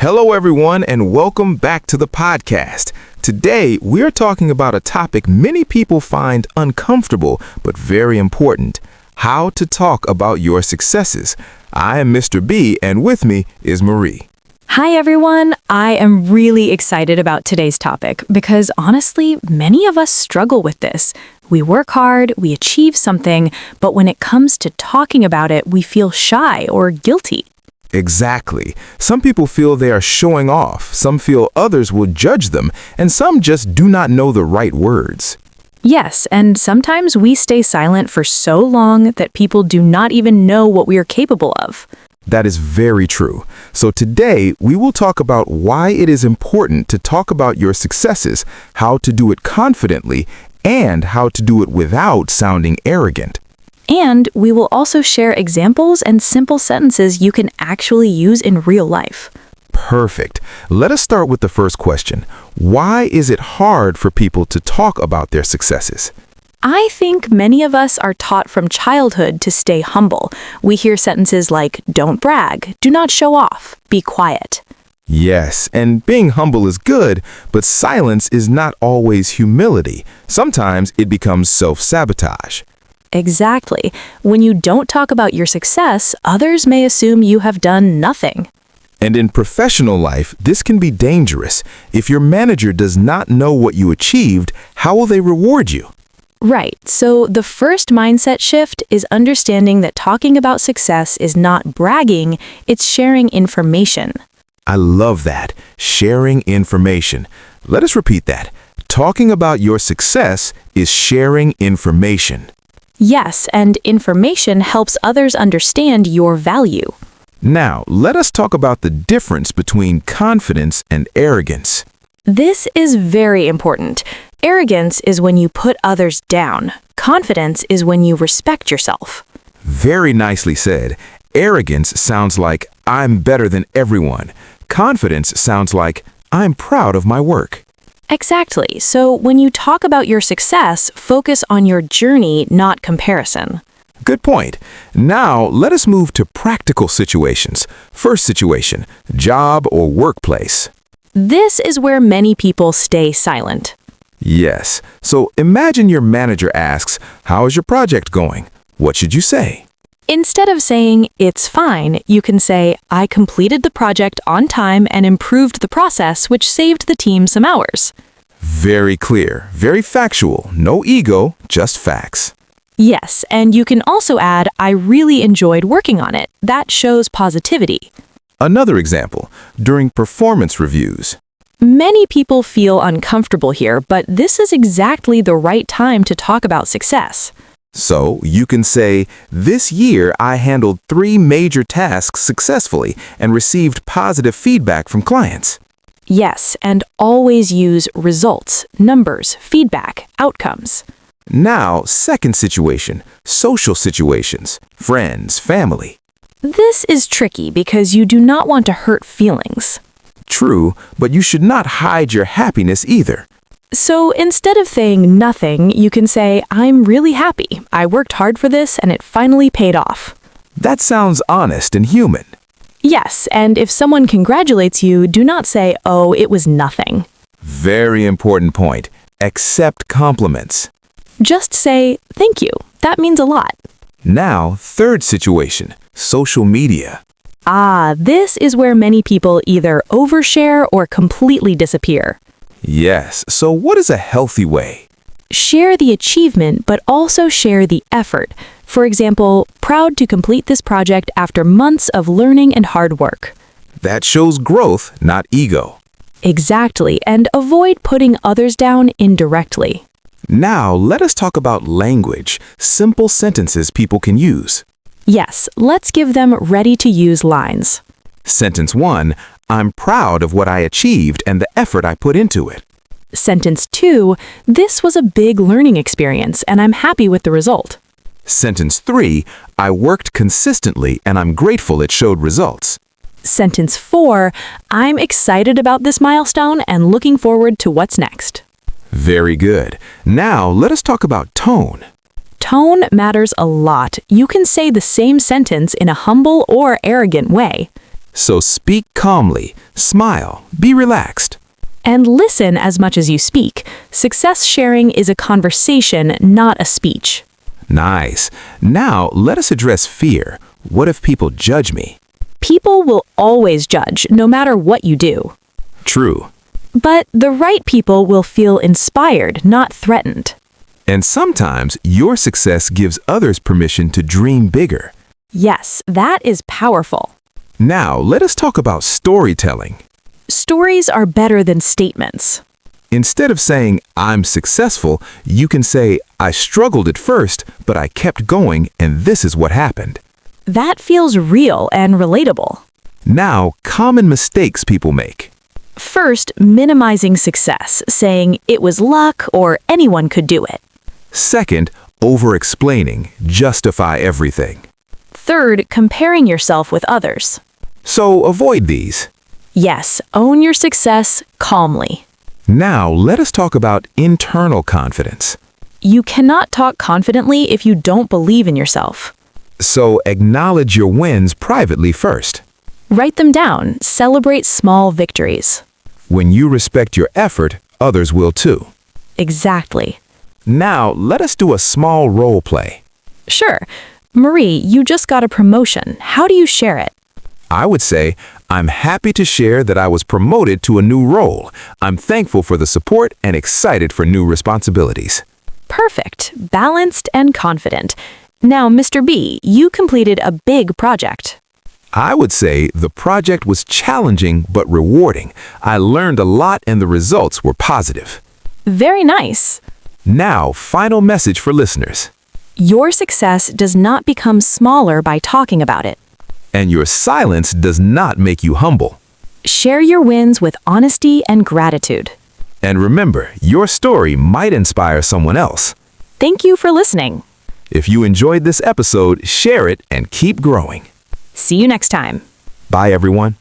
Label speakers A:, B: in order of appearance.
A: Hello, everyone, and welcome back to the podcast. Today, we're talking about a topic many people find uncomfortable but very important: how to talk about your successes. I am Mr. B, and with me is Marie.
B: Hi, everyone. I am really excited about today's topic because honestly, many of us struggle with this. We work hard, we achieve something, but when it comes to talking about it, we feel shy or guilty.
A: Exactly. Some people feel they are showing off, some feel others will judge them, and some just do not know the right words.
B: Yes, and sometimes we stay silent for so long that people do not even know what we are capable of.
A: That is very true. So today, we will talk about why it is important to talk about your successes, how to do it confidently, and how to do it without sounding arrogant.
B: And we will also share examples and simple sentences you can actually use in real life.
A: Perfect. Let us start with the first question. Why is it hard for people to talk about their successes?
B: I think many of us are taught from childhood to stay humble. We hear sentences like, don't brag, do not show off, be quiet.
A: Yes, and being humble is good, but silence is not always humility. Sometimes it becomes self-sabotage.
B: Exactly. When you don't talk about your success, others may assume you have done nothing.
A: And in professional life, this can be dangerous. If your manager does not know what you achieved, how will they reward you?
B: Right. So the first mindset shift is understanding that talking about success is not bragging, it's sharing information.
A: I love that. Sharing information. Let us repeat that. Talking about your success is sharing information.
B: Yes, and information helps others understand your value.
A: Now, let us talk about the difference between confidence and arrogance.
B: This is very important. Arrogance is when you put others down. Confidence is when you respect yourself.
A: Very nicely said. Arrogance sounds like I'm better than everyone. Confidence sounds like I'm proud of my work.
B: Exactly. So when you talk about your success, focus on your journey, not comparison.
A: Good point. Now, let us move to practical situations. First situation, job or workplace.
B: This is where many people stay silent.
A: Yes. So imagine your manager asks, how is your project going? What should you say?
B: Instead of saying, it's fine, you can say, I completed the project on time and improved the process, which saved the team some hours.
A: Very clear, very factual, no ego, just facts.
B: Yes, and you can also add, I really enjoyed working on it. That shows positivity.
A: Another example, during performance reviews.
B: Many people feel uncomfortable here, but this is exactly the right time to talk about success.
A: So you can say, this year I handled 3 major tasks successfully and received positive feedback from clients.
B: Yes, and always use results, numbers, feedback, outcomes.
A: Now, second situation, social situations, friends, family.
B: This is tricky because you do not want to hurt feelings.
A: True, but you should not hide your happiness either.
B: So instead of saying nothing, you can say, I'm really happy. I worked hard for this and it finally paid off.
A: That sounds honest and human.
B: Yes, and if someone congratulates you, do not say, oh, it was nothing.
A: Very important point. Accept compliments.
B: Just say, thank you. That means a lot.
A: Now, third situation, social media.
B: This is where many people either overshare or completely disappear.
A: Yes, so what is a healthy way?
B: Share the achievement, but also share the effort. For example, proud to complete this project after months of learning and hard work.
A: That shows growth, not ego.
B: Exactly, and avoid putting others down indirectly.
A: Now, let us talk about language, simple sentences people can use.
B: Yes, let's give them ready-to-use lines.
A: Sentence 1, I'm proud of what I achieved and the effort I put into it.
B: Sentence 2, this was a big learning experience and I'm happy with the result.
A: Sentence 3, I worked consistently and I'm grateful it showed results.
B: Sentence 4, I'm excited about this milestone and looking forward to what's next.
A: Very good. Now, let us talk about tone.
B: Tone matters a lot. You can say the same sentence in a humble or arrogant way.
A: So speak calmly, smile, be relaxed.
B: And listen as much as you speak. Success sharing is a conversation, not a speech.
A: Nice. Now, let us address fear. What if people judge me?
B: People will always judge, no matter what you do.
A: True.
B: But the right people will feel inspired, not threatened.
A: And sometimes your success gives others permission to dream bigger.
B: Yes, that is powerful.
A: Now, let us talk about storytelling.
B: Stories are better than statements.
A: Instead of saying, I'm successful, you can say, I struggled at first, but I kept going, and this is what happened.
B: That feels real and relatable.
A: Now, common mistakes people make.
B: First, minimizing success, saying it was luck or anyone could do it.
A: Second, over-explaining, justify everything.
B: Third, comparing yourself with others.
A: So avoid these.
B: Yes, own your success calmly.
A: Now, let us talk about internal confidence.
B: You cannot talk confidently if you don't believe in yourself.
A: So acknowledge your wins privately first.
B: Write them down. Celebrate small victories.
A: When you respect your effort, others will too.
B: Exactly.
A: Now, let us do a small role play.
B: Sure. Marie, you just got a promotion. How do you share it?
A: I would say, I'm happy to share that I was promoted to a new role. I'm thankful for the support and excited for new responsibilities.
B: Perfect. Balanced and confident. Now, Mr. B, you completed a big project.
A: I would say the project was challenging but rewarding. I learned a lot and the results were positive.
B: Very nice.
A: Now, final message for listeners.
B: Your success does not become smaller by talking about it.
A: And your silence does not make you humble.
B: Share your wins with honesty and gratitude.
A: And remember, your story might inspire someone else.
B: Thank you for listening.
A: If you enjoyed this episode, share it and keep growing.
B: See you next time.
A: Bye, everyone.